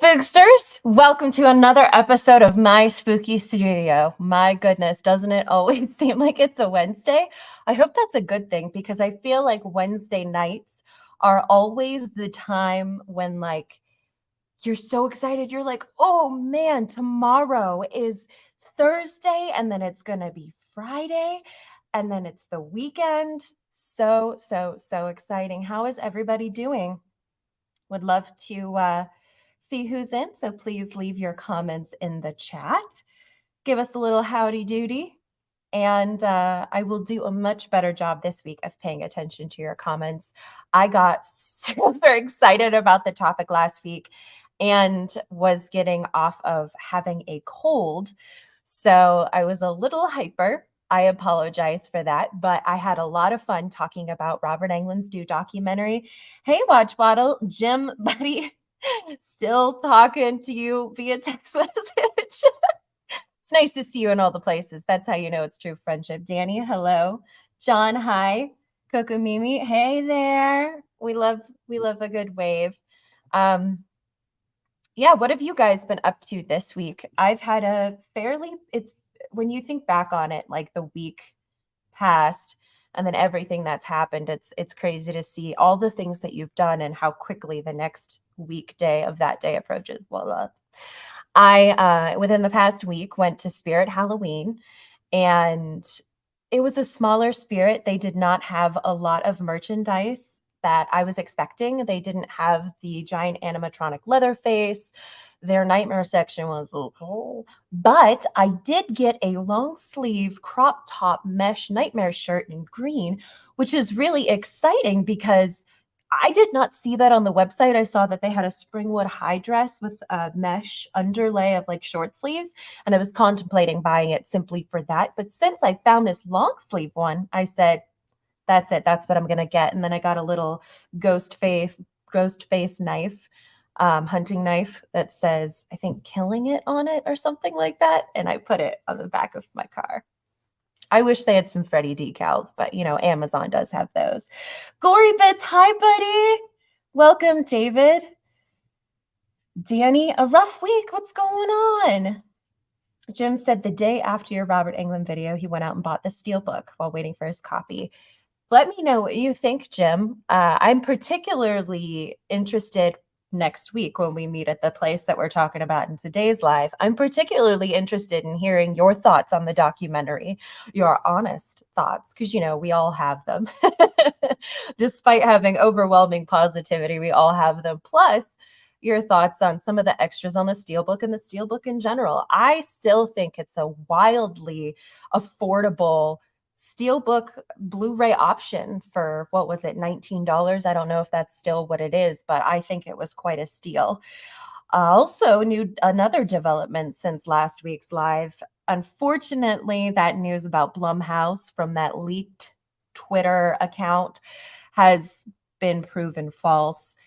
Spooksters, welcome to another episode of My Spooky Studio. My goodness, doesn't it always seem like it's a Wednesday? I hope that's a good thing because I feel like Wednesday nights are always the time when you're so excited. You're like, oh man, tomorrow is Thursday and then it's going to be Friday and then it's the weekend. So exciting. How is everybody doing? Would love to see who's in. So please leave your comments in the chat. Give us a little howdy doody. And I will do a much better job this week of paying attention to your comments. I got super excited about the topic last week and was getting off of having a cold. So I was a little hyper. I apologize for that, but I had a lot of fun talking about Robert Englund's new documentary. Hey, Watch Bottle, Jim, buddy, still talking to you via text message. It's nice to see you in all the places. That's how you know it's true friendship. Danny, hello. John, hi. Coco Mimi, hey there. We love a good wave. Yeah, what have you guys been up to this week? I've had it's when you think back on it, like the week past and then everything that's happened, it's crazy to see all the things that you've done and how quickly the next weekday of that day approaches. Blah, blah. I within the past week went to Spirit Halloween, and it was a smaller Spirit. They did not have a lot of merchandise that I was expecting. They didn't have the giant animatronic Leatherface. Their nightmare section was a little, but I did get a long sleeve crop top mesh nightmare shirt in green, which is really exciting because I did not see that on the website. I saw that they had a Springwood high dress with a mesh underlay of like short sleeves, and I was contemplating buying it simply for that. But since I found this long sleeve one, I said, that's it. That's what I'm going to get. And then I got a little ghost face knife, hunting knife that says, I think, killing it on it or something like that. And I put it on the back of my car. I wish they had some Freddy decals, but Amazon does have those. Gory Bits, hi, buddy. Welcome, David. Danny, a rough week. What's going on? Jim said the day after your Robert Englund video, he went out and bought the Steelbook while waiting for his copy. Let me know what you think, Jim. I'm particularly interested next week when we meet at the place that we're talking about in today's live. I'm particularly interested in hearing your thoughts on the documentary, your honest thoughts, because, we all have them. Despite having overwhelming positivity, we all have them. Plus, your thoughts on some of the extras on the Steelbook and the Steelbook in general. I still think it's a wildly affordable Steelbook Blu-ray option for, what was it, $19? I don't know if that's still what it is, but I think it was quite a steal. Also, another development since last week's live. Unfortunately, that news about Blumhouse from that leaked Twitter account has been proven false.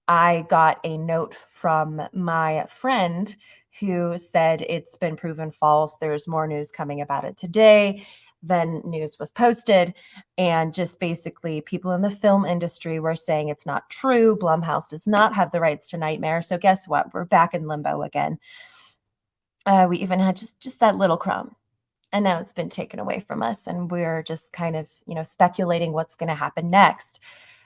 I got a note from my friend who said it's been proven false. There's more news coming about it today. Then news was posted, and just basically people in the film industry were saying it's not true. Blumhouse does not have the rights to Nightmare. So guess what? We're back in limbo again. We even had just that little crumb, and now it's been taken away from us, and we're just kind of, speculating what's going to happen next.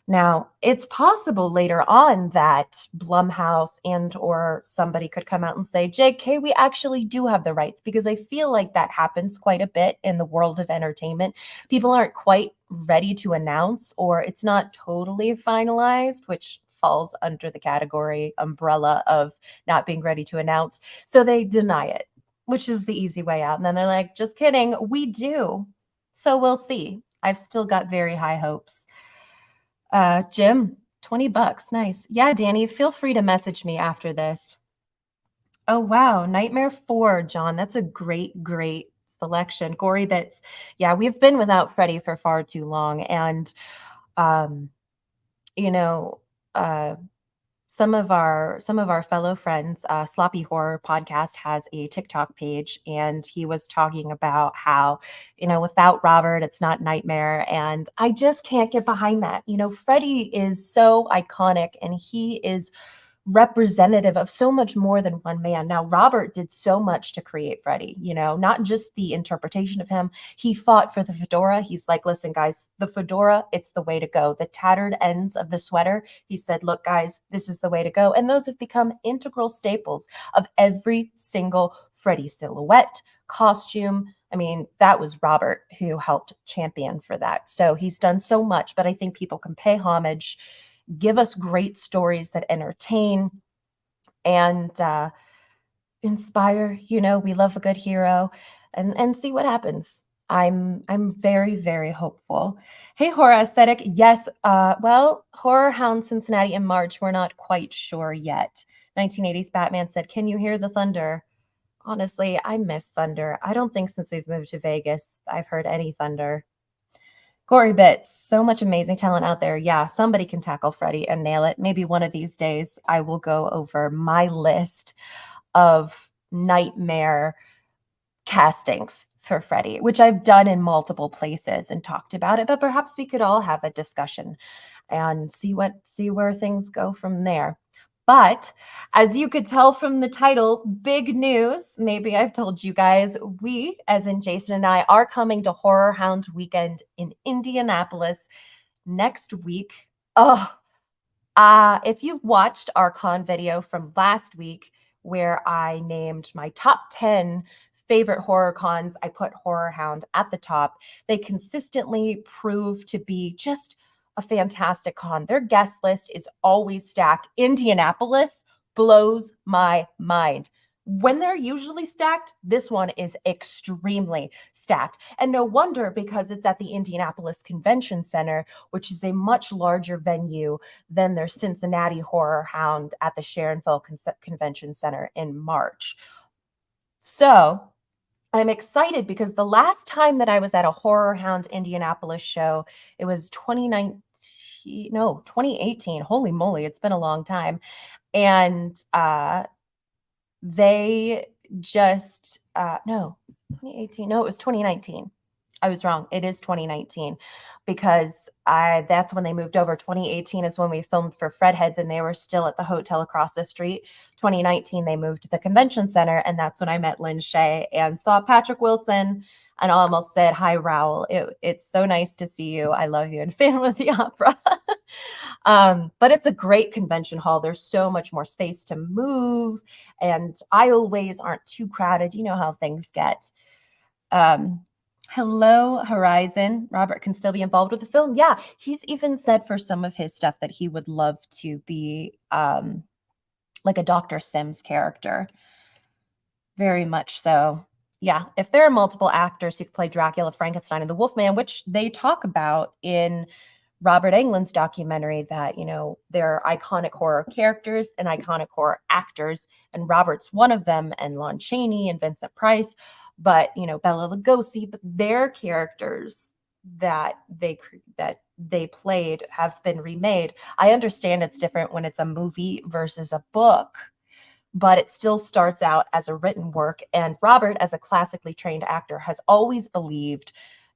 Now, it's possible later on that Blumhouse and or somebody could come out and say, JK, we actually do have the rights, because I feel like that happens quite a bit in the world of entertainment. People aren't quite ready to announce, or it's not totally finalized, which falls under the category umbrella of not being ready to announce. So they deny it, which is the easy way out. And then they're like, just kidding, we do. So we'll see. I've still got very high hopes. Jim, $20. Nice. Yeah, Danny, feel free to message me after this. Oh, wow. Nightmare 4, John. That's a great selection. Gory Bits. Yeah, we've been without Freddy for far too long. And, some of our fellow friends, Sloppy Horror Podcast has a TikTok page, and he was talking about how, without Robert, it's not Nightmare. And I just can't get behind that. Freddy is so iconic, and he is representative of so much more than one man. Now, Robert did so much to create Freddy, not just the interpretation of him. He fought for the fedora. He's like, listen, guys, the fedora, it's the way to go. The tattered ends of the sweater, he said, look, guys, this is the way to go. And those have become integral staples of every single Freddy silhouette, costume. I mean, that was Robert who helped champion for that. So he's done so much, but I think people can pay homage, give us great stories that entertain and inspire. We love a good hero, and see what happens. I'm very, very hopeful. Hey, Horror Aesthetic. Yes, well, Horror Hound Cincinnati in March. We're not quite sure yet. 1980s Batman said, "Can you hear the thunder?" Honestly, I miss thunder. I don't think since we've moved to Vegas I've heard any thunder. Corey Bits, so much amazing talent out there. Yeah, somebody can tackle Freddy and nail it. Maybe one of these days I will go over my list of nightmare castings for Freddy, which I've done in multiple places and talked about it, but perhaps we could all have a discussion and see where things go from there. But as you could tell from the title, big news. Maybe I've told you guys, we, as in Jason and I, are coming to HorrorHound Weekend in Indianapolis next week. Oh, if you've watched our con video from last week, where I named my top 10 favorite horror cons, I put HorrorHound at the top. They consistently prove to be just a fantastic con. Their guest list is always stacked. Indianapolis blows my mind. When they're usually stacked, this one is extremely stacked. And no wonder, because it's at the Indianapolis Convention Center, which is a much larger venue than their Cincinnati HorrorHound at the Sharonville Convention Center in March. So I'm excited because the last time that I was at a HorrorHound Indianapolis show, it was 2018. Holy moly, it's been a long time. And they just, no, 2018. No, it was 2019. I was wrong. It is 2019 because that's when they moved over. 2018 is when we filmed for Fredheads and they were still at the hotel across the street. 2019, they moved to the convention center, and that's when I met Lynn Shay and saw Patrick Wilson and almost said, "Hi, Raoul. It's so nice to see you. I love you," and Phantom of the Opera. But it's a great convention hall. There's so much more space to move, and aisleways aren't too crowded. You know how things get. Hello, Horizon. Robert can still be involved with the film. Yeah, he's even said for some of his stuff that he would love to be like a Dr. Sims character. Very much so. Yeah, if there are multiple actors who could play Dracula, Frankenstein, and the Wolfman, which they talk about in Robert Englund's documentary, that, there are iconic horror characters and iconic horror actors, and Robert's one of them, and Lon Chaney and Vincent Price. But, Bela Lugosi, but their characters that they played have been remade. I understand it's different when it's a movie versus a book, but it still starts out as a written work. And Robert, as a classically trained actor, has always believed,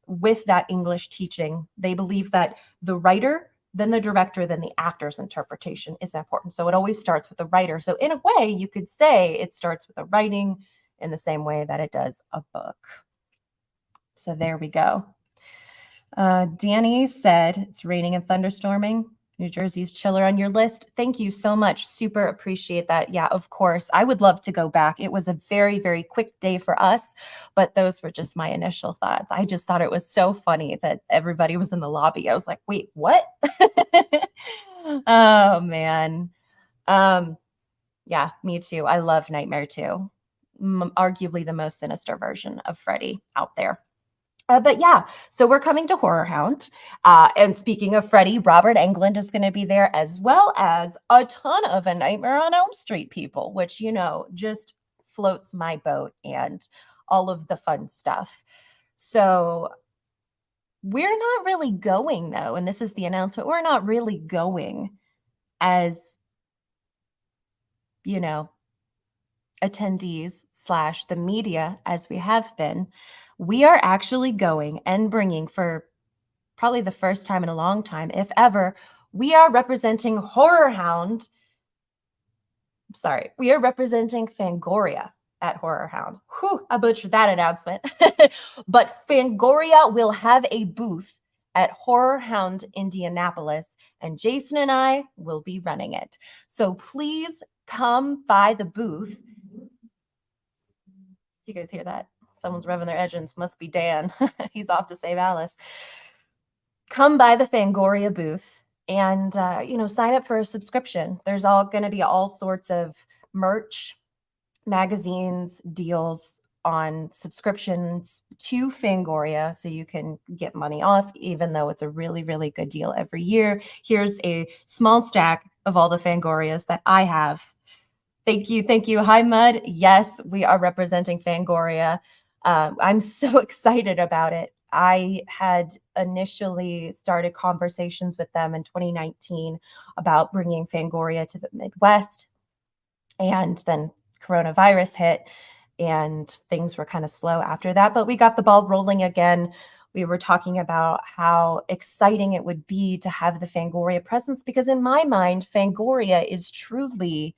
with that English teaching, they believe that the writer, then the director, then the actor's interpretation is important. So it always starts with the writer. So in a way, you could say it starts with the writing in the same way that it does a book. So there we go. Danny said it's raining and thunderstorming. New Jersey's chiller on your list. Thank you so much. Super appreciate that. Yeah, of course. I would love to go back. It was a very, very quick day for us, but those were just my initial thoughts. I just thought it was so funny that everybody was in the lobby. I was like, wait, what? Oh, man. Yeah, me too. I love Nightmare 2. Arguably the most sinister version of Freddy out there. But yeah, so we're coming to HorrorHound. And speaking of Freddy, Robert Englund is going to be there, as well as a ton of A Nightmare on Elm Street people, which, just floats my boat and all of the fun stuff. So we're not really going, though, and this is the announcement, we're not really going as, attendees / the media as we have been. We are actually going and bringing, for probably the first time in a long time, if ever, we are representing HorrorHound sorry, we are representing Fangoria at HorrorHound. Whew, I butchered that announcement. But Fangoria will have a booth at HorrorHound Indianapolis, and Jason and I will be running it. So please come by the booth. You guys hear that? Someone's revving their engines. Must be Dan. He's off to save Alice. Come by the Fangoria booth and sign up for a subscription. There's all going to be all sorts of merch, magazines, deals on subscriptions to Fangoria, so you can get money off, even though it's a really, really good deal every year. Here's a small stack of all the Fangorias that I have. Thank you. Thank you. Hi, Mud. Yes, we are representing Fangoria. I'm so excited about it. I had initially started conversations with them in 2019 about bringing Fangoria to the Midwest. And then coronavirus hit and things were kind of slow after that. But we got the ball rolling again. We were talking about how exciting it would be to have the Fangoria presence, because in my mind, Fangoria is truly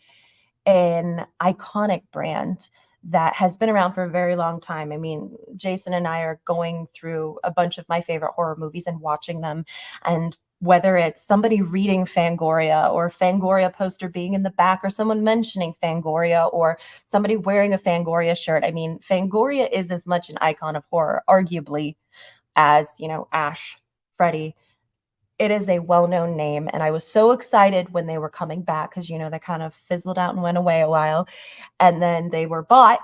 an iconic brand that has been around for a very long time. I mean, Jason and I are going through a bunch of my favorite horror movies and watching them. And whether it's somebody reading Fangoria or Fangoria poster being in the back or someone mentioning Fangoria or somebody wearing a Fangoria shirt, I mean, Fangoria is as much an icon of horror, arguably, as, Ash, Freddy. It is a well-known name, and I was so excited when they were coming back because, they kind of fizzled out and went away a while. And then they were bought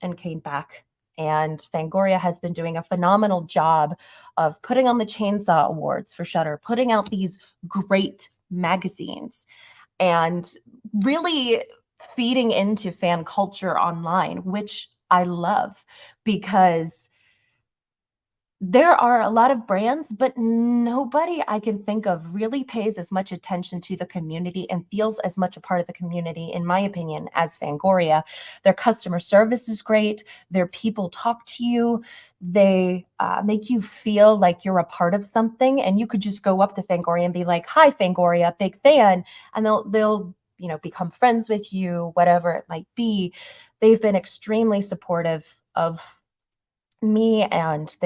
and came back. And Fangoria has been doing a phenomenal job of putting on the Chainsaw Awards for Shudder, putting out these great magazines, and really feeding into fan culture online, which I love, because there are a lot of brands, but nobody I can think of really pays as much attention to the community and feels as much a part of the community, in my opinion, as Fangoria. Their customer service is great. Their people talk to you. They make you feel like you're a part of something, and you could just go up to Fangoria and be like, "Hi, Fangoria, big fan," and they'll become friends with you, whatever it might be. They've been extremely supportive of me, and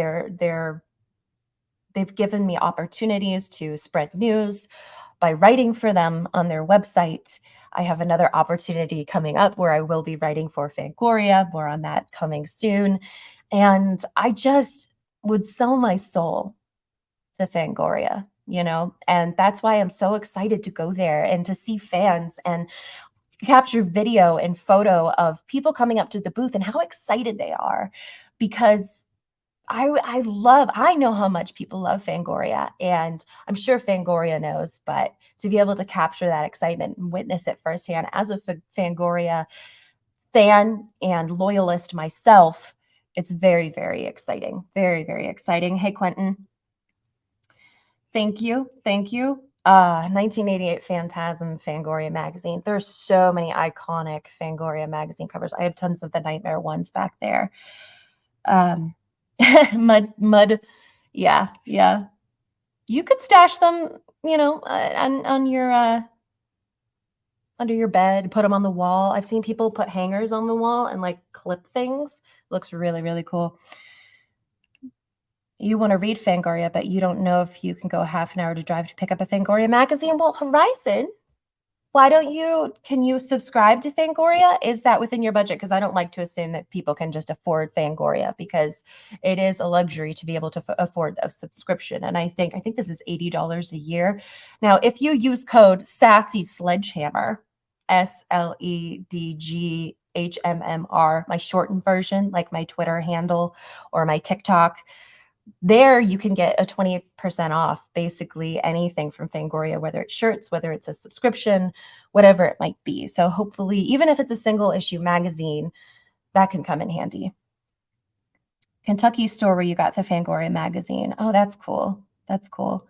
they've given me opportunities to spread news by writing for them on their website. I have another opportunity coming up where I will be writing for Fangoria. More on that coming soon. And I just would sell my soul to Fangoria, and that's why I'm so excited to go there and to see fans and capture video and photo of people coming up to the booth and how excited they are, because I know how much people love Fangoria, and I'm sure Fangoria knows, but to be able to capture that excitement and witness it firsthand as a Fangoria fan and loyalist myself, it's very, very exciting. Very, very exciting. Hey, Quentin. Thank you. Thank you. 1988 Phantasm Fangoria magazine. There's so many iconic Fangoria magazine covers. I have tons of the Nightmare ones back there. Mud. Yeah. You could stash them, on your under your bed, put them on the wall. I've seen people put hangers on the wall and like clip things. Looks really, really cool. You want to read Fangoria, but you don't know if you can go half an hour to drive to pick up a Fangoria magazine. Well, Horizon, can you subscribe to Fangoria? Is that within your budget? Because I don't like to assume that people can just afford Fangoria, because it is a luxury to be able to afford a subscription. And I think this is $80 a year. Now, if you use code Sassy Sledgehammer, SLEDGHMMR, my shortened version, like my Twitter handle or my TikTok, there you can get a 20% off basically anything from Fangoria, whether it's shirts, whether it's a subscription, whatever it might be. So hopefully, even if it's a single issue magazine, that can come in handy. Kentucky store where you got the Fangoria magazine. Oh, that's cool. That's cool.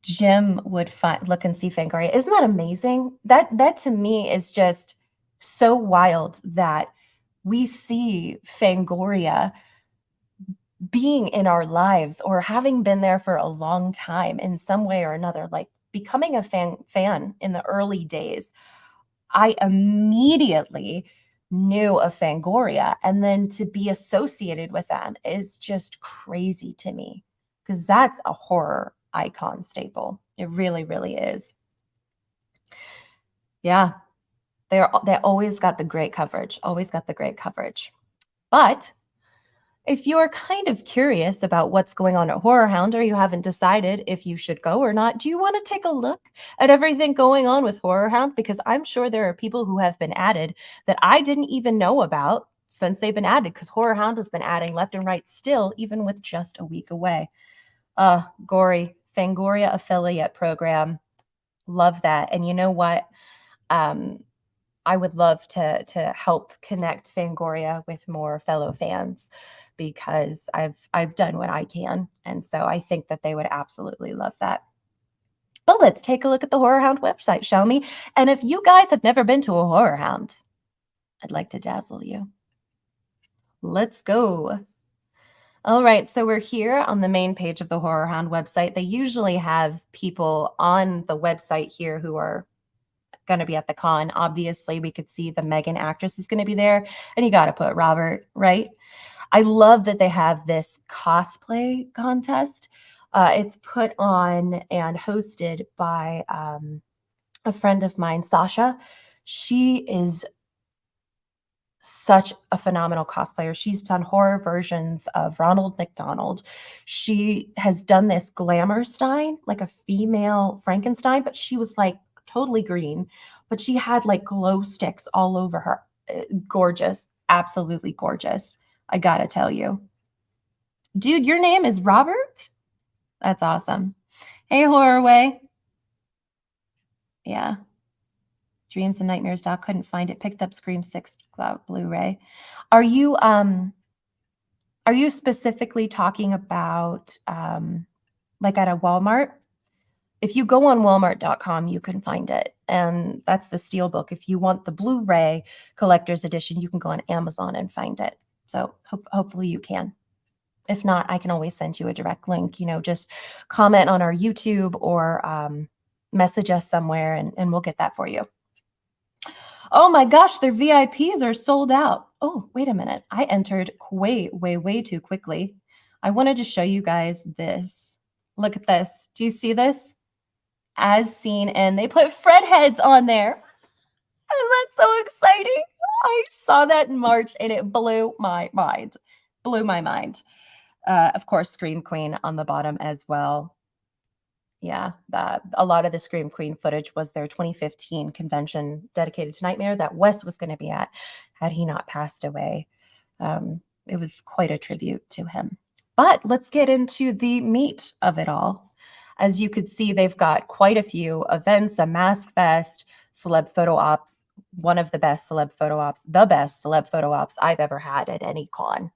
Jim would look and see Fangoria. Isn't that amazing? That to me is just so wild that we see Fangoria being in our lives or having been there for a long time in some way or another, like becoming a fan in the early days. I immediately knew of Fangoria, and then to be associated with them is just crazy to me because that's a horror icon staple. It really, really is. Yeah, they always got the great coverage, always got the great coverage. But if you're kind of curious about what's going on at HorrorHound or you haven't decided if you should go or not, do you want to take a look at everything going on with HorrorHound? Because I'm sure there are people who have been added that I didn't even know about since they've been added, because HorrorHound has been adding left and right still, even with just a week away. Gory, Fangoria affiliate program. Love that. And you know what? I would love to help connect Fangoria with more fellow fans because I've done what I can. And so I think that they would absolutely love that. But let's take a look at the HorrorHound website, shall we? And if you guys have never been to a HorrorHound, I'd like to dazzle you. Let's go. All right, so we're here on the main page of the HorrorHound website. They usually have people on the website here who are going to be at the con. Obviously, we could see the Megan actress is going to be there, and you got to put Robert, right? I love that they have this cosplay contest. It's put on and hosted by a friend of mine, Sasha. She is such a phenomenal cosplayer. She's done horror versions of Ronald McDonald. She has done this Glamourstein, like a female Frankenstein, but she was like totally green, but she had like glow sticks all over her. Gorgeous, absolutely gorgeous. I gotta tell you. Dude, your name is Robert? That's awesome. Hey, Horrorway. Yeah. Dreams and Nightmares doc, couldn't find it. Picked up Scream 6 Blu-ray. Are you specifically talking about like at a Walmart? If you go on walmart.com, you can find it. And that's the Steelbook. If you want the Blu-ray collector's edition, you can go on Amazon and find it. So hopefully you can. If not, I can always send you a direct link. You know, just comment on our YouTube or message us somewhere and we'll get that for you. Oh my gosh, their VIPs are sold out. Oh, wait a minute. I entered way too quickly. I wanted to show you guys this. Look at this. Do you see this? As seen, and they put Fred heads on there. And that's so exciting. I saw that in March and it blew my mind. Blew my mind. Of course, Scream Queen on the bottom as well. Yeah, a lot of the Scream Queen footage was their 2015 convention dedicated to Nightmare that Wes was going to be at had he not passed away. It was quite a tribute to him. But let's get into the meat of it all. As you could see, they've got quite a few events, a mask fest, celeb photo ops, one of the best celeb photo ops, the best celeb photo ops I've ever had at any con.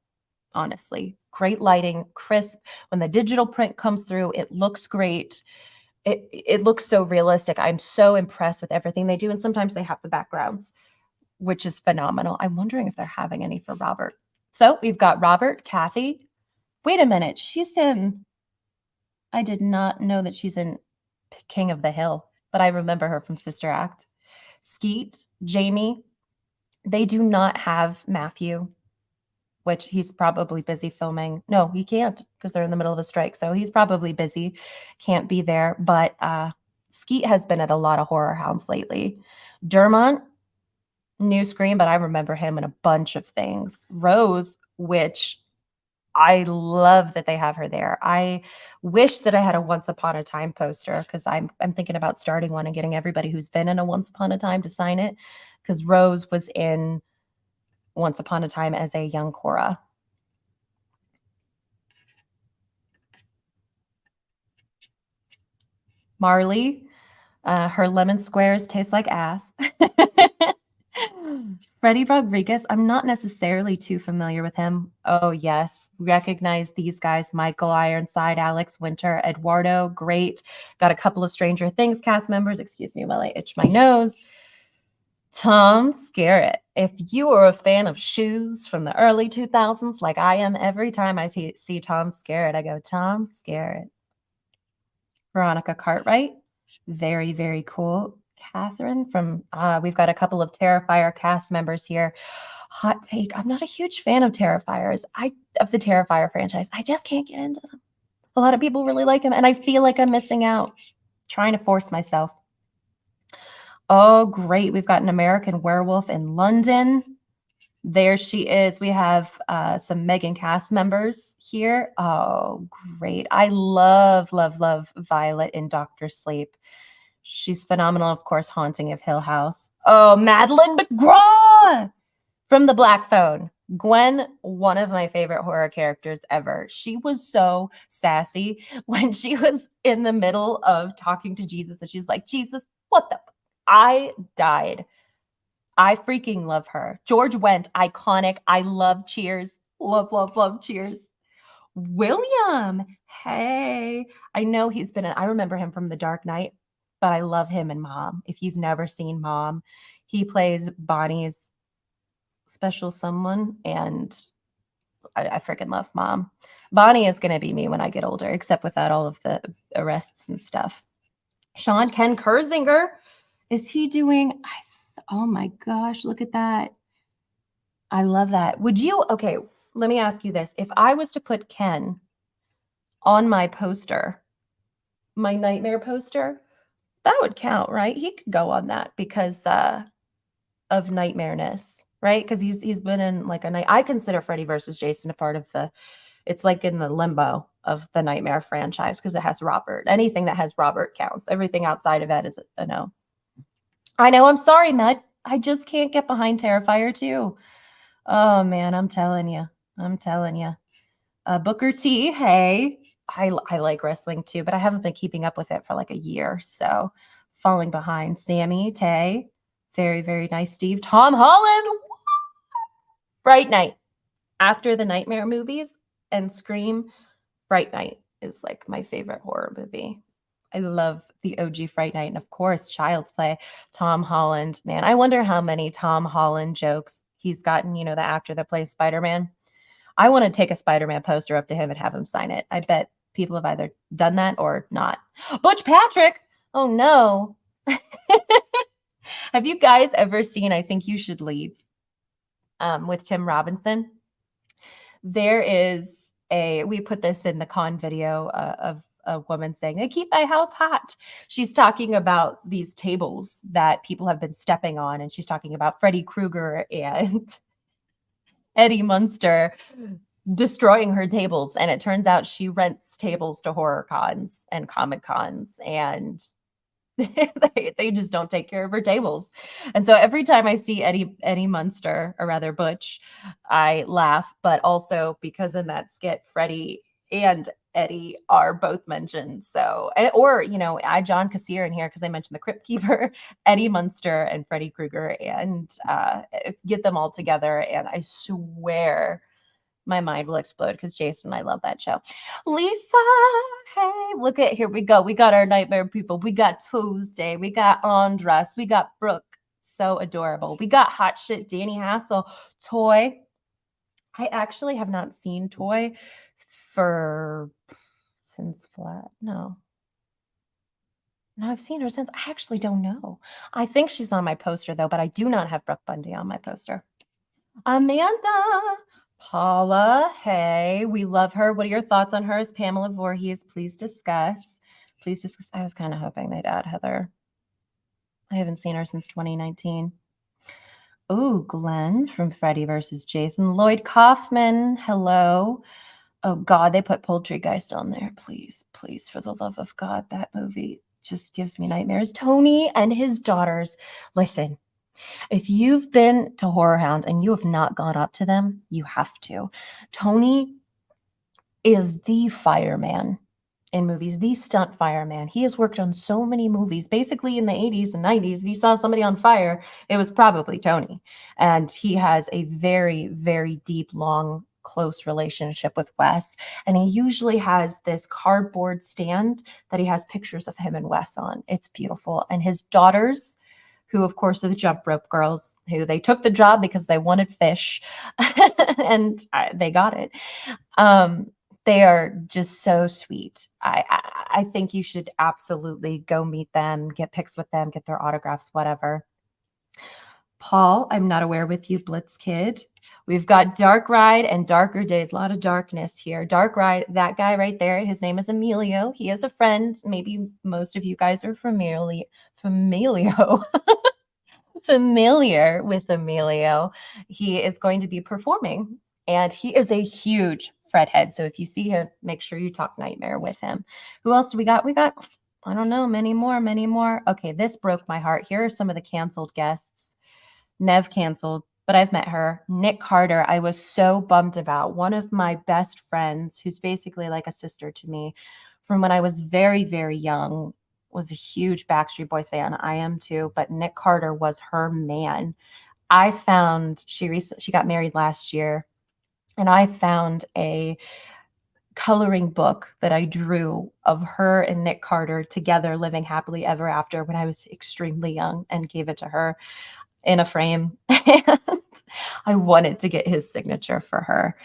Honestly, great lighting, crisp. When the digital print comes through, it looks great. It looks so realistic. I'm so impressed with everything they do. And sometimes they have the backgrounds, which is phenomenal. I'm wondering if they're having any for Robert. So we've got Robert, Kathy. Wait a minute. She's in, I did not know that she's in King of the Hill, but I remember her from Sister Act. Skeet, Jamie. They do not have Matthew, which he's probably busy filming. No, he can't because they're in the middle of a strike. So he's probably busy, can't be there. But Skeet has been at a lot of horror hounds lately. Dermont, new Scream, but I remember him in a bunch of things. Rose, which I love that they have her there. I wish that I had a Once Upon a Time poster because I'm thinking about starting one and getting everybody who's been in a Once Upon a Time to sign it, because Rose was in Once Upon a Time as a young Cora. Marley, her lemon squares taste like ass. Freddie Rodriguez, I'm not necessarily too familiar with him. Oh, yes. Recognize these guys. Michael Ironside, Alex Winter, Eduardo. Great. Got a couple of Stranger Things cast members. Excuse me while I itch my nose. Tom Skerritt. If you are a fan of shoes from the early 2000s, like I am, every time I see Tom Skerritt, I go, Tom Skerritt. Veronica Cartwright. Very, very cool. Catherine from, we've got a couple of Terrifier cast members here. Hot take. I'm not a huge fan of Terrifiers. Of the Terrifier franchise. I just can't get into them. A lot of people really like them, and I feel like I'm missing out. Trying to force myself. Oh, great. We've got an American Werewolf in London. There she is. We have some Megan cast members here. Oh, great. I love, love, love Violet in Doctor Sleep. She's phenomenal. Of course, Haunting of Hill House. Oh, Madeline McGraw from The Black Phone. Gwen, one of my favorite horror characters ever. She was so sassy when she was in the middle of talking to Jesus and she's like, Jesus, what the? I died. I freaking love her. George Wendt, iconic. I love Cheers. Love, love, love Cheers. William, hey. I know he's been I remember him from The Dark Knight, but I love him in Mom. If you've never seen Mom, he plays Bonnie's special someone, and I freaking love Mom. Bonnie is going to be me when I get older, except without all of the arrests and stuff. Sean Ken Kersinger, is he doing? Oh my gosh, look at that. I love that. Would you? Okay, let me ask you this. If I was to put Ken on my poster, my nightmare poster, that would count, right? He could go on that because of nightmareness, right? Because he's been in like a night. I consider Freddy versus Jason a part of it's like in the limbo of the Nightmare franchise because it has Robert. Anything that has Robert counts. Everything outside of that is a no. I know. I'm sorry, Matt. I just can't get behind Terrifier 2. Oh man, I'm telling you. Booker T. Hey, I like wrestling too, but I haven't been keeping up with it for like a year, so falling behind. Sammy Tay. Very, very nice, Steve. Tom Holland. Fright Night. After the Nightmare movies and Scream, Fright Night is like my favorite horror movie. I love the OG Fright Night. And of course, Child's Play. Tom Holland. Man, I wonder how many Tom Holland jokes he's gotten, the actor that plays Spider-Man. I want to take a Spider-Man poster up to him and have him sign it. I bet people have either done that or not. Butch Patrick. Oh, no. Have you guys ever seen I Think You Should Leave with Tim Robinson? There is we put this in the con video of a woman saying, I keep my house hot. She's talking about these tables that people have been stepping on. And she's talking about Freddy Krueger and Eddie Munster destroying her tables. And it turns out she rents tables to horror cons and comic cons. And they just don't take care of her tables. And so every time I see Eddie Munster, or rather Butch, I laugh, but also because in that skit, Freddie and Eddie are both mentioned. So, or, I John Kassir in here because I mentioned the Crypt Keeper, Eddie Munster and Freddy Krueger, and get them all together. And I swear my mind will explode because Jason and I love that show. Lisa, hey, look at, here we go. We got our nightmare people. We got Tuesday. We got Andras. We got Brooke. So adorable. We got hot shit Danny Hassel. Toy. I actually have not seen Toy since Flat. No, I've seen her since. I actually don't know. I think she's on my poster though, but I do not have Brooke Bundy on my poster. Amanda. Paula, hey, we love her. What are your thoughts on her as Pamela Voorhees? Please discuss. I was kind of hoping they'd add Heather. I haven't seen her since 2019. Oh, Glenn from Freddy versus Jason. Lloyd Kaufman, hello. Oh, God, they put Poultrygeist on there. Please, please, for the love of God, that movie just gives me nightmares. Tony and his daughters. Listen. If you've been to HorrorHound and you have not gone up to them, you have to. Tony is the fireman in movies, the stunt fireman. He has worked on so many movies. Basically in the 80s and 90s, if you saw somebody on fire, it was probably Tony. And he has a very, very deep, long, close relationship with Wes. And he usually has this cardboard stand that he has pictures of him and Wes on. It's beautiful. And his daughters, who of course are the jump rope girls, who they took the job because they wanted fish and they got it. They are just so sweet. I think you should absolutely go meet them, get pics with them, get their autographs, whatever. Paul, I'm not aware with you, Blitz Kid. We've got Dark Ride and Darker Days. A lot of darkness here. Dark Ride, that guy right there, his name is Emilio. He is a friend. Maybe most of you guys are familiar with Emilio. He is going to be performing, and he is a huge Fredhead. So if you see him, make sure you talk Nightmare with him. Who else do we got? We got, I don't know, many more, many more. Okay, this broke my heart. Here are some of the canceled guests. Nev canceled, but I've met her. Nick Carter, I was so bummed about. One of my best friends, who's basically like a sister to me from when I was very, very young, was a huge Backstreet Boys fan. I am too, but Nick Carter was her man. I found she got married last year, and I found a coloring book that I drew of her and Nick Carter together living happily ever after when I was extremely young, and gave it to her in a frame. And I wanted to get his signature for her.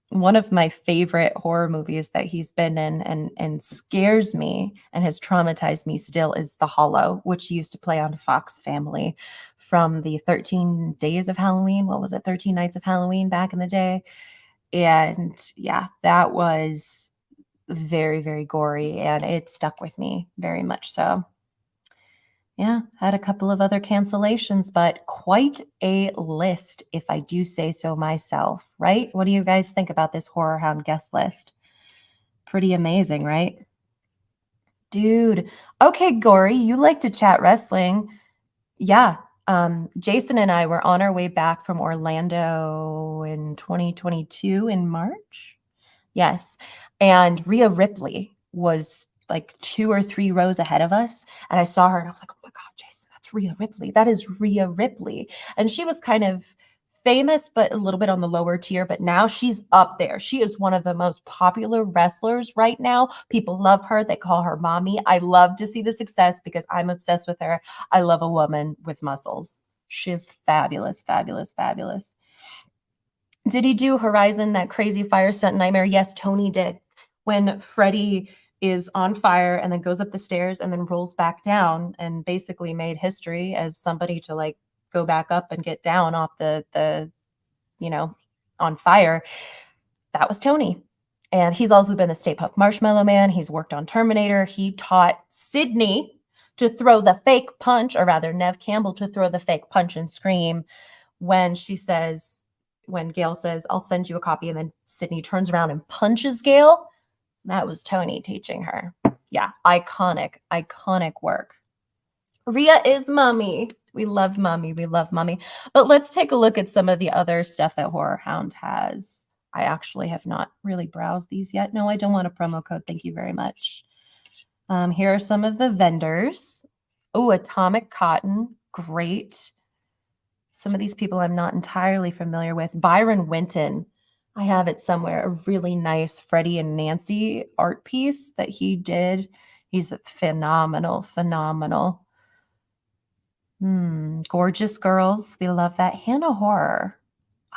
One of my favorite horror movies that he's been in and scares me and has traumatized me still is The Hollow, which used to play on Fox Family from the 13 Days of Halloween. What was it? 13 Nights of Halloween back in the day. And yeah, that was very, very gory, and it stuck with me very much so. Yeah, had a couple of other cancellations, but quite a list, if I do say so myself, right? What do you guys think about this HorrorHound guest list? Pretty amazing, right? Dude, okay, Gory, you like to chat wrestling. Yeah, Jason and I were on our way back from Orlando in 2022 in March. Yes, and Rhea Ripley was like 2 or 3 rows ahead of us, and I saw her and I was like, "Oh my God, Jason, that's Rhea Ripley. That is Rhea Ripley." And she was kind of famous, but a little bit on the lower tier, but now she's up there. She is one of the most popular wrestlers right now. People love her. They call her mommy. I love to see the success because I'm obsessed with her. I love a woman with muscles. She's fabulous, fabulous, fabulous. Did he do Horizon, that crazy fire stunt nightmare? Yes, Tony did. When Freddy is on fire and then goes up the stairs and then rolls back down, and basically made history as somebody to like go back up and get down off the on fire. That was Tony. And he's also been the Stay Puft Marshmallow Man. He's worked on Terminator. He taught Sydney to throw the fake punch, or rather Nev Campbell to throw the fake punch and scream when Gail says, "I'll send you a copy," and then Sydney turns around and punches Gail. That was Tony teaching her. Yeah, iconic, iconic work. Rhea is mommy. We love mommy. We love mommy. But let's take a look at some of the other stuff that HorrorHound has. I actually have not really browsed these yet. No, I don't want a promo code. Thank you very much. Here are some of the vendors. Oh, Atomic Cotton. Great. Some of these people I'm not entirely familiar with. Byron Winton. I have it somewhere. A really nice Freddie and Nancy art piece that he did. He's phenomenal, phenomenal. Gorgeous Girls. We love that. Hannah Horror.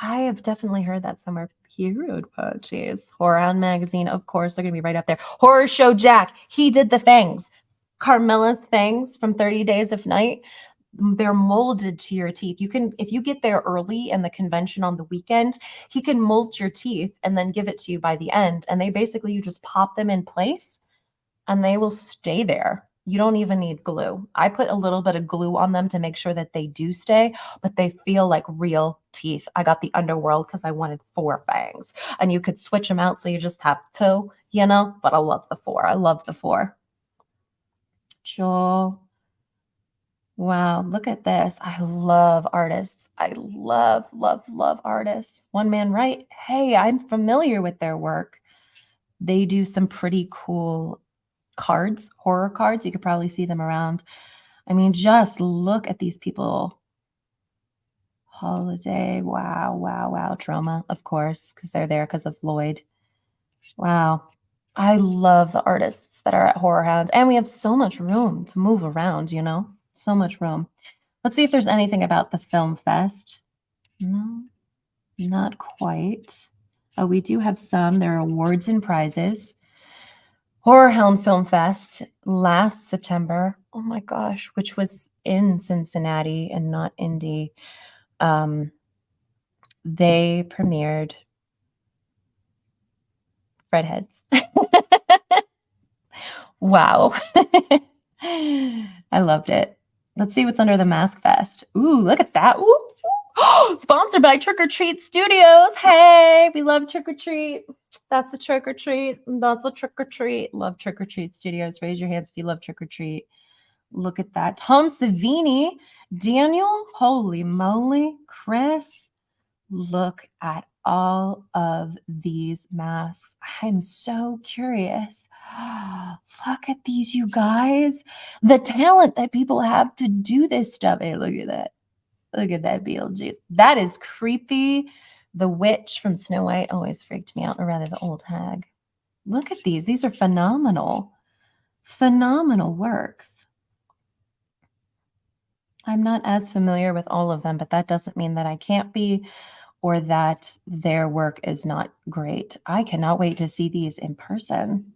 I have definitely heard that somewhere. Cute punches. HorrorHound Magazine, of course, they're going to be right up there. Horror Show Jack. He did the fangs. Carmella's fangs from 30 Days of Night. They're molded to your teeth. You can, if you get there early in the convention on the weekend, he can mold your teeth and then give it to you by the end. And they basically, you just pop them in place and they will stay there. You don't even need glue. I put a little bit of glue on them to make sure that they do stay, but they feel like real teeth. I got the Underworld because I wanted 4 fangs, and you could switch them out so you just have 2, but I love the 4. I love the 4. Joel. Wow, look at this. I love artists. I love, love, love artists. One Man Right. Hey, I'm familiar with their work. They do some pretty cool cards, horror cards. You could probably see them around. I mean, just look at these people. Holiday. Wow, wow, wow. Trauma, of course, because they're there because of Lloyd. Wow. I love the artists that are at HorrorHound. And we have so much room to move around, so much room. Let's see if there's anything about the film fest. No, not quite. Oh, we do have some. There are awards and prizes. HorrorHound Film Fest last September. Oh my gosh, which was in Cincinnati and not Indy. They premiered Redheads. Wow. I loved it. Let's see what's under the Mask Fest. Ooh, look at that. Ooh. Sponsored by Trick or Treat Studios. Hey, we love Trick or Treat. That's a Trick or Treat. That's a Trick or Treat. Love Trick or Treat Studios. Raise your hands if you love Trick or Treat. Look at that. Tom Savini. Daniel. Holy moly. Chris. Look at all of these masks. I'm so curious. Look at these, you guys. The talent that people have to do this stuff. Hey, look at that. Look at that Beetlejuice. That is creepy. The witch from Snow White always freaked me out, or rather the old hag. Look at these. These are phenomenal. Phenomenal works. I'm not as familiar with all of them, but that doesn't mean that I can't be or that their work is not great. I cannot wait to see these in person.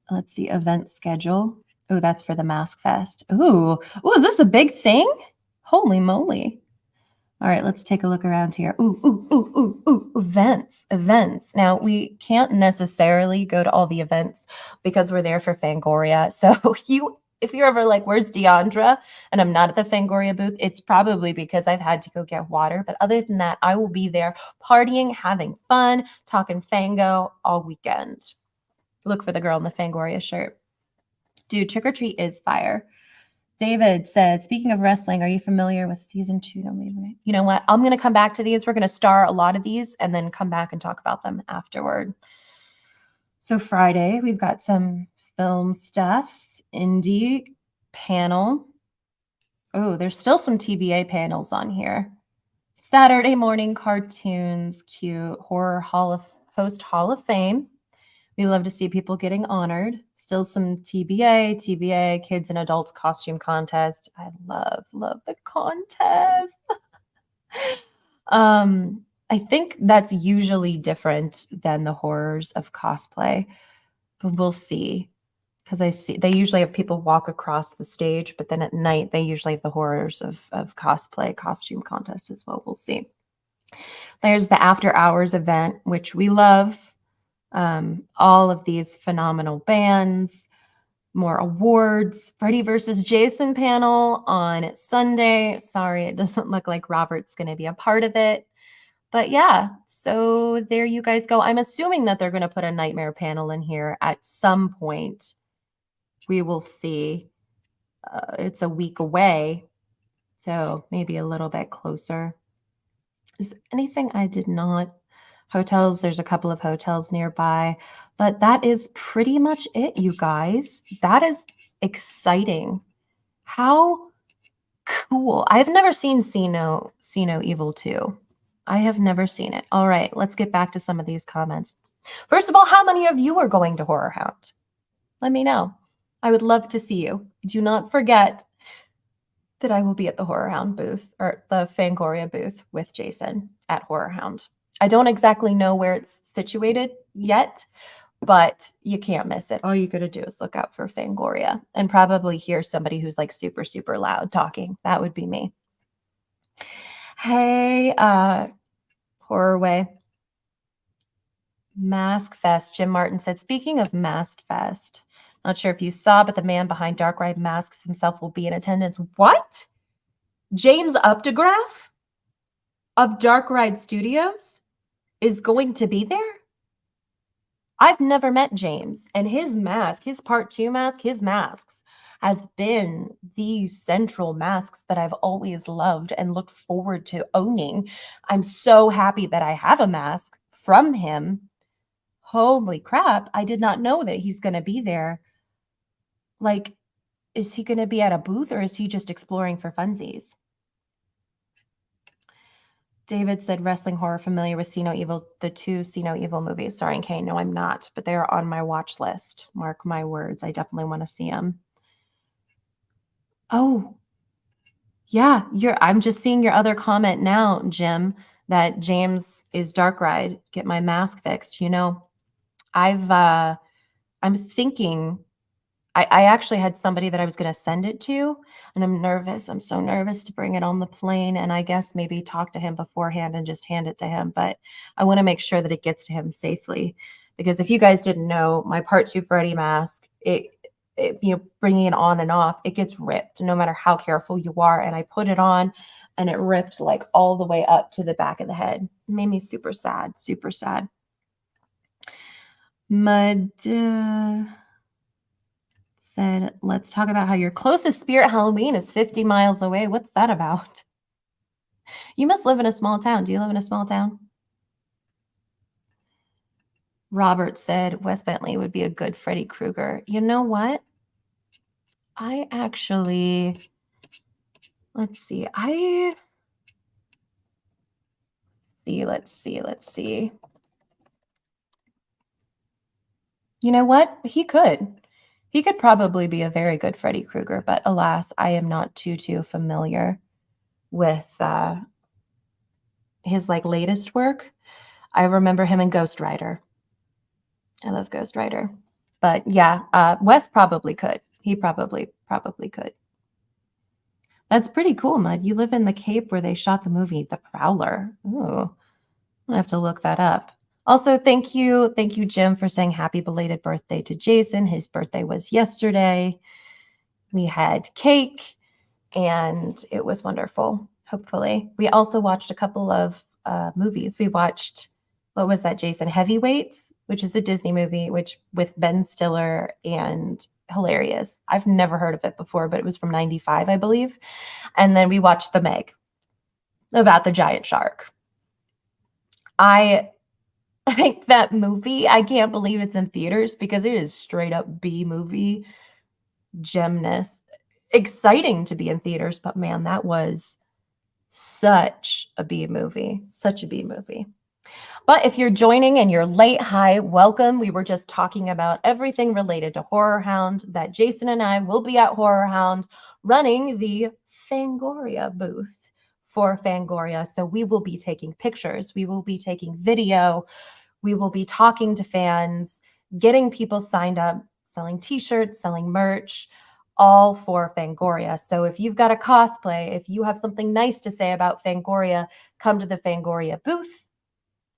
Let's see, event schedule. Oh, that's for the Mask Fest. Ooh, is this a big thing? Holy moly. All right, let's take a look around here. Ooh, events. Now, we can't necessarily go to all the events because we're there for Fangoria. So if you're ever like, where's Deandra? And I'm not at the Fangoria booth, it's probably because I've had to go get water. But other than that, I will be there partying, having fun, talking Fango all weekend. Look for the girl in the Fangoria shirt. Dude, Trick or Treat is fire. David said, speaking of wrestling, are you familiar with season 2? You know what? I'm going to come back to these. We're going to star a lot of these and then come back and talk about them afterward. So Friday, we've got some film stuffs, indie panel. Oh, there's still some TBA panels on here. Saturday morning cartoons, cute. Horror Host Hall of Fame. We love to see people getting honored. Still some TBA, kids and adults costume contest. I love the contest. I think that's usually different than the horrors of cosplay, but we'll see. Because I see they usually have people walk across the stage, but then at night they usually have the horrors of cosplay costume contest as well. We'll see. There's the after hours event, which we love. All of these phenomenal bands, more awards, Freddy versus Jason panel on Sunday. Sorry, it doesn't look like Robert's going to be a part of it. But yeah, so there you guys go. I'm assuming that they're going to put a Nightmare panel in here at some point. We will see. It's a week away, so maybe a little bit closer. Is there anything I did not? Hotels, there's a couple of hotels nearby, but that is pretty much it, you guys. That is exciting. How cool. I've never seen See No Evil 2. I have never seen it. All right, let's get back to some of these comments. First of all, how many of you are going to HorrorHound? Let me know. I would love to see you. Do not forget that I will be at the HorrorHound booth or the Fangoria booth with Jason at HorrorHound. I don't exactly know where it's situated yet, but you can't miss it. All you got to do is look out for Fangoria and probably hear somebody who's like super, super loud talking. That would be me. Hey, Horrorway. Mask Fest. Jim Martin said, speaking of Mask Fest, not sure if you saw, but the man behind Dark Ride Masks himself will be in attendance. What? James Updegraff of Dark Ride Studios is going to be there? I've never met James, and his mask, his part 2 mask, his masks have been the central masks that I've always loved and looked forward to owning. I'm so happy that I have a mask from him. Holy crap, I did not know that he's going to be there. Like, is he going to be at a booth or is he just exploring for funsies? David said, wrestling horror, familiar with See No Evil, the 2 See No Evil movies starring Kane. No, I'm not, but they are on my watch list. Mark my words. I definitely want to see them. Oh, yeah. I'm just seeing your other comment now, Jim. that James is dark ride, get my mask fixed. I'm thinking I actually had somebody that I was going to send it to, and I'm nervous. I'm so nervous to bring it on the plane, and I guess maybe talk to him beforehand and just hand it to him. But I want to make sure that it gets to him safely, because if you guys didn't know, my Part 2 Freddy mask, bringing it on and off, it gets ripped no matter how careful you are. And I put it on, and it ripped like all the way up to the back of the head. It made me super sad, super sad. Mud said, let's talk about how your closest spirit Halloween is 50 miles away. What's that about? You must live in a small town. Do you live in a small town? Robert said Wes Bentley would be a good Freddy Krueger. You know what? I actually, let's see. Let's see. You know what? He could probably be a very good Freddy Krueger, but alas, I am not too familiar with his latest work. I remember him in Ghost Rider. I love Ghost Rider. But yeah, Wes probably could. He probably could. That's pretty cool, Mud. You live in the Cape where they shot the movie The Prowler. Ooh, I have to look that up. Also, thank you, Jim, for saying happy belated birthday to Jason. His birthday was yesterday. We had cake, and it was wonderful, hopefully. We also watched a couple of movies. We watched, what was that, Jason? Heavyweights, which is a Disney movie, with Ben Stiller, and hilarious. I've never heard of it before, but it was from 95, I believe. And then we watched The Meg, about the giant shark. I think that movie, I can't believe it's in theaters because it is straight up B movie gemness. Exciting to be in theaters, but man, that was such a B movie. But if you're joining and you're late, hi, welcome. We were just talking about everything related to HorrorHound, that Jason and I will be at HorrorHound running the Fangoria booth for Fangoria. So we will be taking pictures, we will be taking video, we will be talking to fans, getting people signed up, selling t-shirts, selling merch, all for Fangoria. So if you've got a cosplay, if you have something nice to say about Fangoria, come to the Fangoria booth.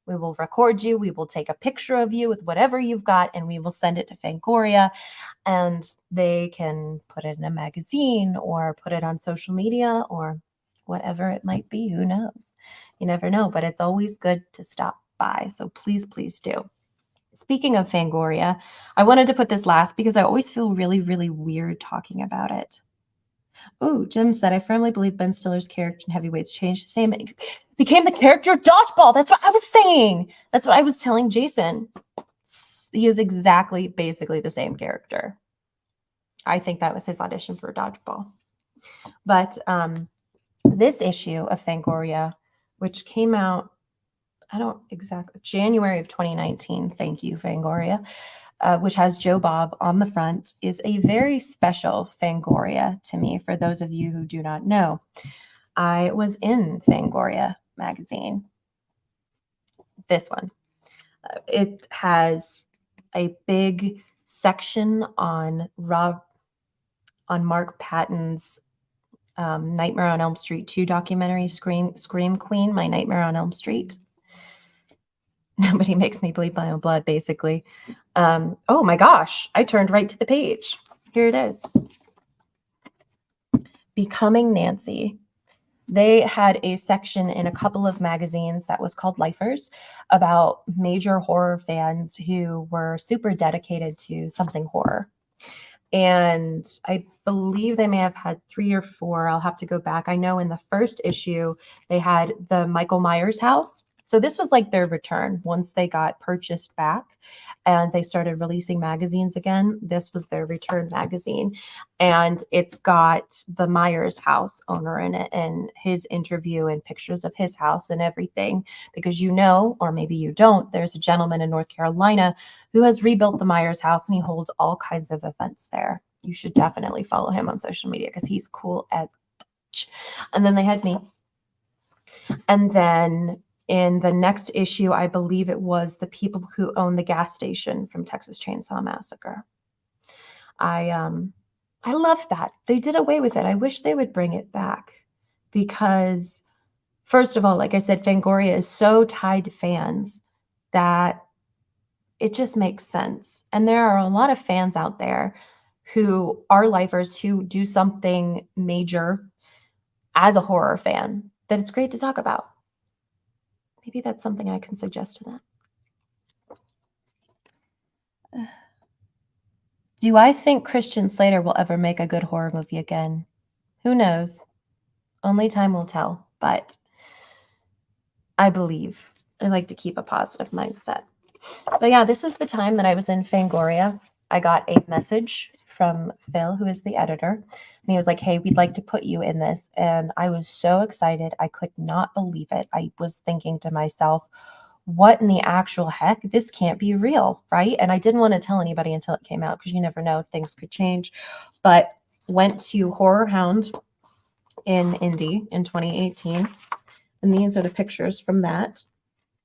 We will record you. We will take a picture of you with whatever you've got, and we will send it to Fangoria, and they can put it in a magazine or put it on social media or whatever it might be. Who knows? You never know, but it's always good to stop by. So please, please do. Speaking of Fangoria, I wanted to put this last because I always feel really, really weird talking about it. Oh, Jim said, I firmly believe Ben Stiller's character in Heavyweights changed his name and became the character Dodgeball. That's what I was saying. That's what I was telling Jason. He is basically the same character. I think that was his audition for Dodgeball. But this issue of Fangoria, which came out, January of 2019. Thank you, Fangoria. Which has Joe Bob on the front, is a very special Fangoria to me. For those of you who do not know, I was in Fangoria magazine. This one. It has a big section on Mark Patton's Nightmare on Elm Street 2 documentary, Scream Queen, My Nightmare on Elm Street. Nobody makes me bleed my own blood, basically. Oh my gosh, I turned right to the page. Here it is. Becoming Nancy. They had a section in a couple of magazines that was called Lifers about major horror fans who were super dedicated to something horror. And I believe they may have had 3 or 4. I'll have to go back. I know in the first issue, they had the Michael Myers house. So this was like their return once they got purchased back and they started releasing magazines again. This was their return magazine. And it's got the Myers house owner in it and his interview and pictures of his house and everything. Because or maybe you don't, there's a gentleman in North Carolina who has rebuilt the Myers house and he holds all kinds of events there. You should definitely follow him on social media because he's cool as. And then they had me. And then In the next issue, I believe it was the people who own the gas station from Texas Chainsaw Massacre. I love that. They did away with it. I wish they would bring it back because, first of all, like I said, Fangoria is so tied to fans that it just makes sense. And there are a lot of fans out there who are lifers who do something major as a horror fan that it's great to talk about. Maybe that's something I can suggest to them. Do I think Christian Slater will ever make a good horror movie again? Who knows? Only time will tell, but I believe. I like to keep a positive mindset. But yeah, this is the time that I was in Fangoria. I got a message from Phil, who is the editor, and he was like, hey, we'd like to put you in this. And I was so excited. I could not believe it. I was thinking to myself, what in the actual heck? This can't be real, right? And I didn't want to tell anybody until it came out because you never know, things could change. But went to HorrorHound in Indy in 2018. And these are the pictures from that.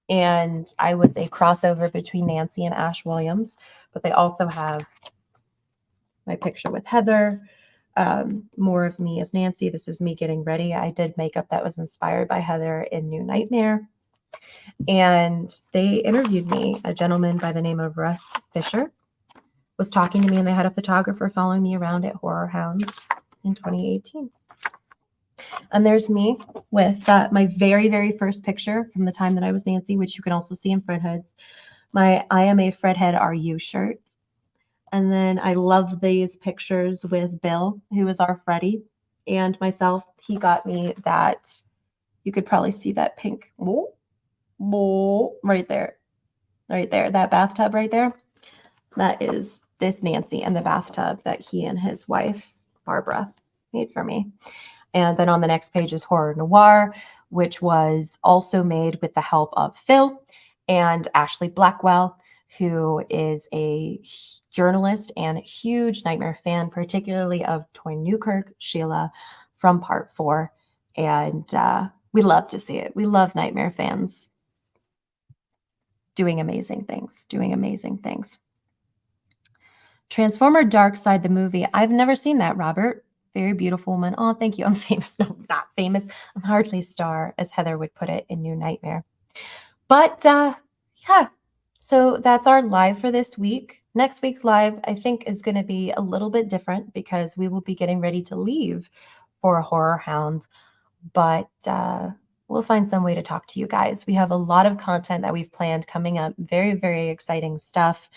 And I was a crossover between Nancy and Ash Williams, but they also have my picture with Heather, more of me as Nancy. This is me getting ready. I did makeup that was inspired by Heather in New Nightmare. And they interviewed me. A gentleman by the name of Russ Fisher was talking to me, and they had a photographer following me around at HorrorHound in 2018. And there's me with my very, very first picture from the time that I was Nancy, which you can also see in Fred Hoods. My I Am a Fredhead Are You shirt. And then I love these pictures with Bill, who is our Freddy, and myself. He got me that, you could probably see that pink right there, that bathtub right there. That is this Nancy and the bathtub that he and his wife, Barbara, made for me. And then on the next page is Horror Noir, which was also made with the help of Phil and Ashley Blackwell, who is a journalist and a huge Nightmare fan, particularly of Toy Newkirk, Sheila from Part 4. And we love to see it. We love Nightmare fans doing amazing things, Transformer Dark Side, the movie. I've never seen that, Robert. Very beautiful woman. Oh, thank you. I'm famous. No, not famous. I'm hardly a star, as Heather would put it in New Nightmare. But yeah, so that's our live for this week. Next week's live, I think, is going to be a little bit different because we will be getting ready to leave for HorrorHound. But we'll find some way to talk to you guys. We have a lot of content that we've planned coming up. Very, very exciting stuff.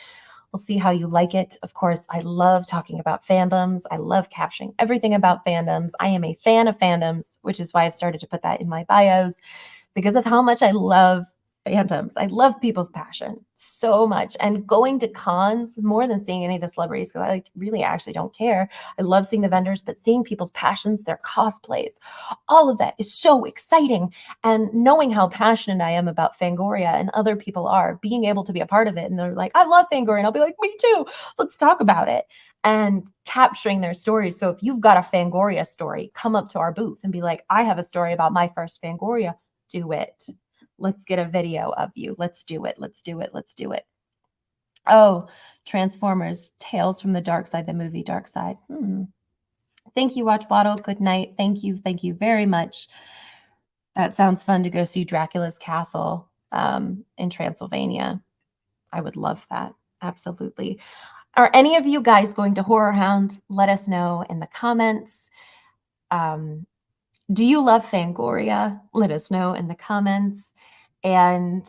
We'll see how you like it. Of course, I love talking about fandoms. I love capturing everything about fandoms. I am a fan of fandoms, which is why I've started to put that in my bios because of how much I love fandoms. I love people's passion so much. And going to cons more than seeing any of the celebrities, because I really actually don't care. I love seeing the vendors, but seeing people's passions, their cosplays, all of that is so exciting. And knowing how passionate I am about Fangoria and other people are, being able to be a part of it. And they're like, I love Fangoria. And I'll be like, me too. Let's talk about it. And capturing their stories. So if you've got a Fangoria story, come up to our booth and be like, I have a story about my first Fangoria. Do it. Let's get a video of you. Let's do it. Let's do it. Let's do it. Oh, Transformers, Tales from the Dark Side, the movie Dark Side. Thank you, Watch Bottle. Good night. Thank you. Thank you very much. That sounds fun to go see Dracula's Castle in Transylvania. I would love that. Absolutely. Are any of you guys going to HorrorHound? Let us know in the comments. Do you love Fangoria? Let us know in the comments. And,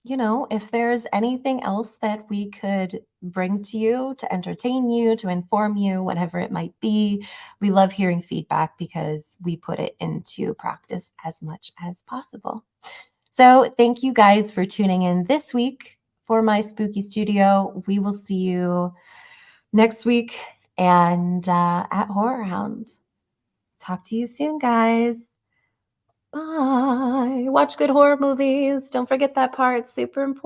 you know, if there's anything else that we could bring to you to entertain you, to inform you, whatever it might be, we love hearing feedback because we put it into practice as much as possible. So thank you guys for tuning in this week for my spooky studio. We will see you next week and at HorrorHound. Talk to you soon, guys. Bye. Watch good horror movies. Don't forget that part. It's super important.